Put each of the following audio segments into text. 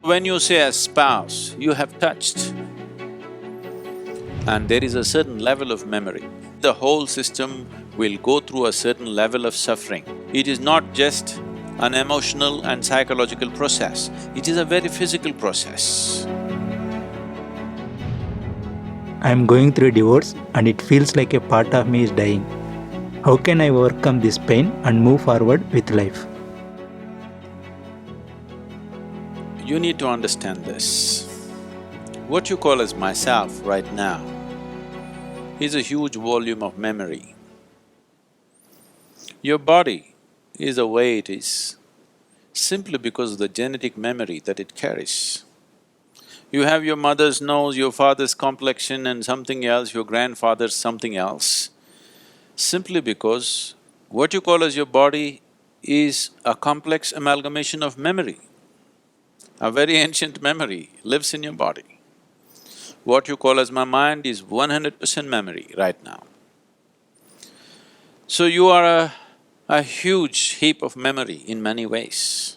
When you say as spouse, you have touched, and there is a certain level of memory. The whole system will go through a certain level of suffering. It is not just an emotional and psychological process, it is a very physical process. I am going through divorce and it feels like a part of me is dying. How can I overcome this pain and move forward with life? You need to understand this. What you call as myself right now is a huge volume of memory. Your body is the way it is simply because of the genetic memory that it carries. You have your mother's nose, your father's complexion and something else, your grandfather's something else, simply because what you call as your body is a complex amalgamation of memory. A very ancient memory lives in your body. What you call as my mind is 100% memory right now. So you are a huge heap of memory in many ways.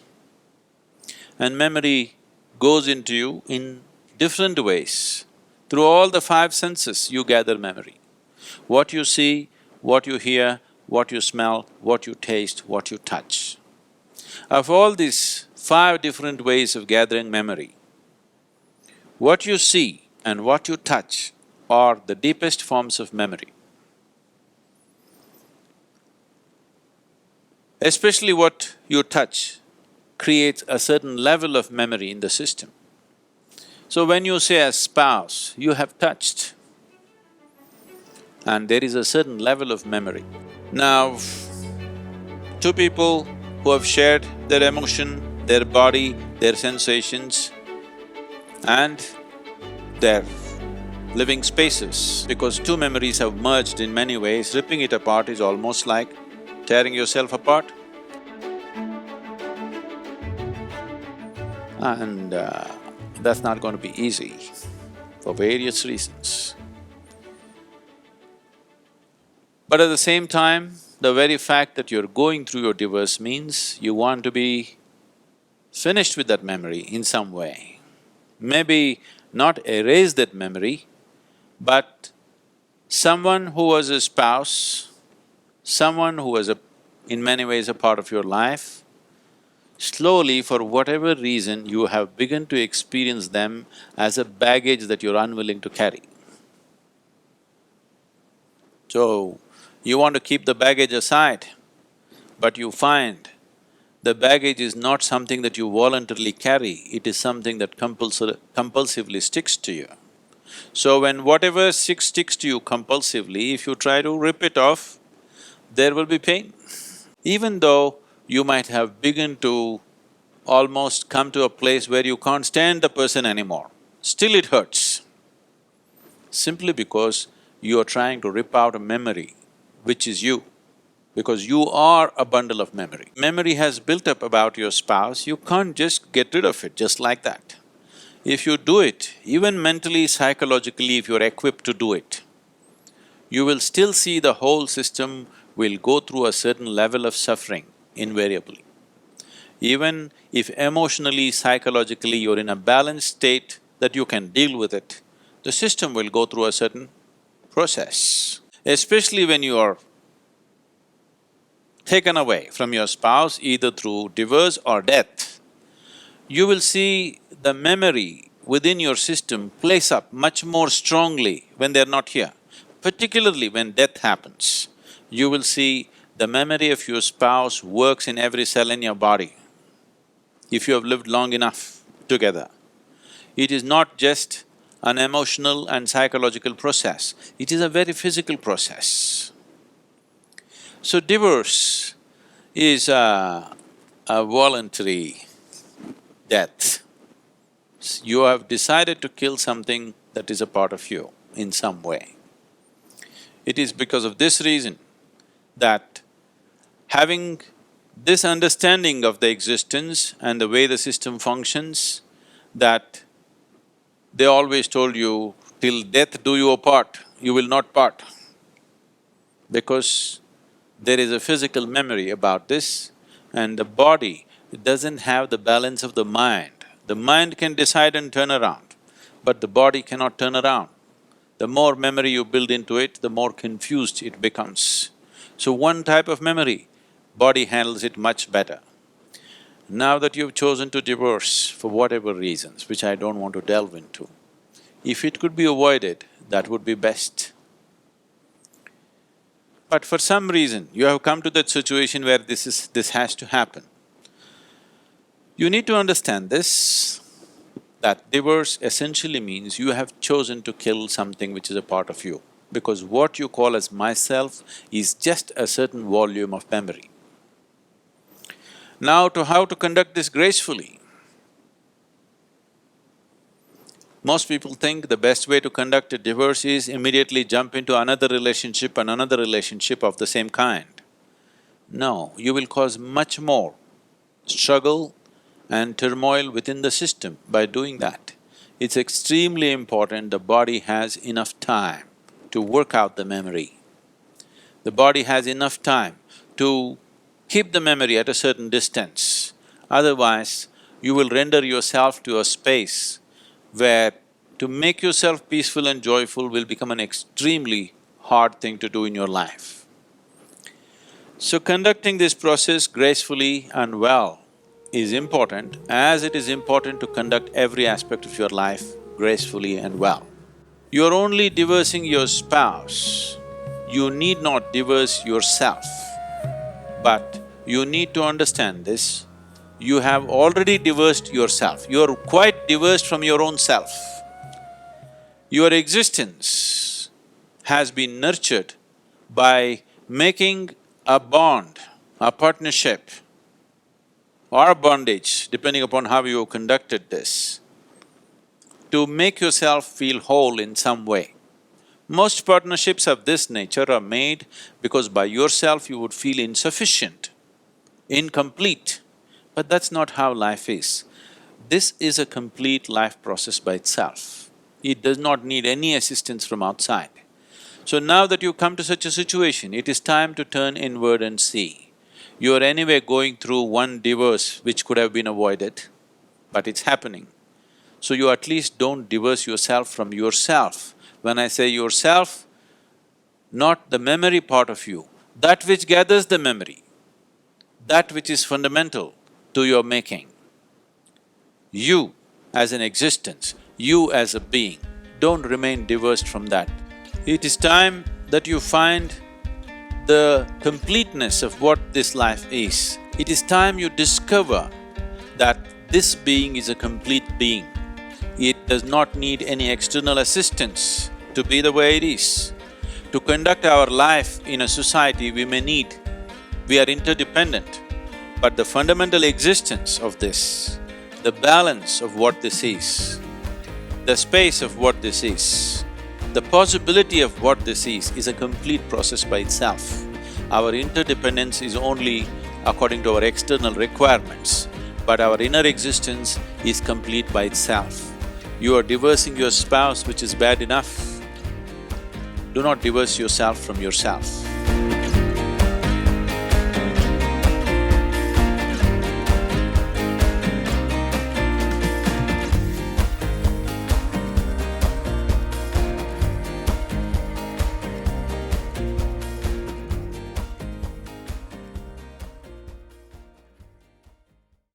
And memory goes into you in different ways. Through all the five senses, you gather memory. What you see, what you hear, what you smell, what you taste, what you touch. Of all these five different ways of gathering memory, what you see and what you touch are the deepest forms of memory. Especially what you touch creates a certain level of memory in the system. So when you say as spouse, you have touched, and there is a certain level of memory. Now, two people who have shared their emotion, their body, their sensations and their living spaces, because two memories have merged in many ways, ripping it apart is almost like tearing yourself apart. And that's not going to be easy for various reasons. But at the same time, the very fact that you're going through your divorce means you want to be finished with that memory in some way. Maybe not erase that memory, but someone who was a spouse, someone who was in many ways a part of your life, slowly, for whatever reason, you have begun to experience them as a baggage that you're unwilling to carry. So, you want to keep the baggage aside, but you find the baggage is not something that you voluntarily carry, it is something that compulsively sticks to you. So when whatever sticks to you compulsively, if you try to rip it off, there will be pain. Even though you might have begun to almost come to a place where you can't stand the person anymore, still it hurts. Simply because you are trying to rip out a memory which is you, because you are a bundle of memory. Memory has built up about your spouse, you can't just get rid of it just like that. If you do it, even mentally, psychologically, if you're equipped to do it, you will still see the whole system will go through a certain level of suffering invariably. Even if emotionally, psychologically you're in a balanced state that you can deal with it, the system will go through a certain process. Especially when you are taken away from your spouse either through divorce or death, you will see the memory within your system place up much more strongly when they're not here. Particularly when death happens, you will see the memory of your spouse works in every cell in your body, if you have lived long enough together. It is not just an emotional and psychological process, it is a very physical process. So divorce is a voluntary death. You have decided to kill something that is a part of you in some way. It is because of this reason that having this understanding of the existence and the way the system functions, that they always told you, till death do you apart, you will not part. Because there is a physical memory about this, and the body doesn't have the balance of the mind The mind can decide and turn around, but the body cannot turn around. The more memory you build into it, the more confused it becomes. So one type of memory, body handles it much better. Now that you've chosen to divorce for whatever reasons, which I don't want to delve into, if it could be avoided, that would be best. But for some reason, you have come to that situation where this has to happen. You need to understand this, that divorce essentially means you have chosen to kill something which is a part of you, because what you call as myself is just a certain volume of memory. Now, to how to conduct this gracefully. Most people think the best way to conduct a divorce is immediately jump into another relationship and another relationship of the same kind. No, you will cause much more struggle and turmoil within the system by doing that. It's extremely important the body has enough time to work out the memory. The body has enough time to keep the memory at a certain distance. Otherwise, you will render yourself to a space where to make yourself peaceful and joyful will become an extremely hard thing to do in your life. So conducting this process gracefully and well is important, as it is important to conduct every aspect of your life gracefully and well. You're only divorcing your spouse, you need not divorce yourself. But you need to understand this, you have already divorced yourself, you're quite divorced from your own self. Your existence has been nurtured by making a bond, a partnership, or a bondage, depending upon how you conducted this, to make yourself feel whole in some way. Most partnerships of this nature are made because by yourself you would feel insufficient, incomplete, but that's not how life is. This is a complete life process by itself. It does not need any assistance from outside. So now that you come to such a situation, it is time to turn inward and see. You are anyway going through one divorce which could have been avoided, but it's happening. So you at least don't divorce yourself from yourself. When I say yourself, not the memory part of you, that which gathers the memory, that which is fundamental to your making. You as an existence, you as a being, don't remain divorced from that. It is time that you find the completeness of what this life is. It is time you discover that this being is a complete being. It does not need any external assistance to be the way it is. To conduct our life in a society we are interdependent, but the fundamental existence of this, the balance of what this is, the space of what this is, the possibility of what this is a complete process by itself. Our interdependence is only according to our external requirements, but our inner existence is complete by itself. You are divorcing your spouse, which is bad enough. Do not divorce yourself from yourself.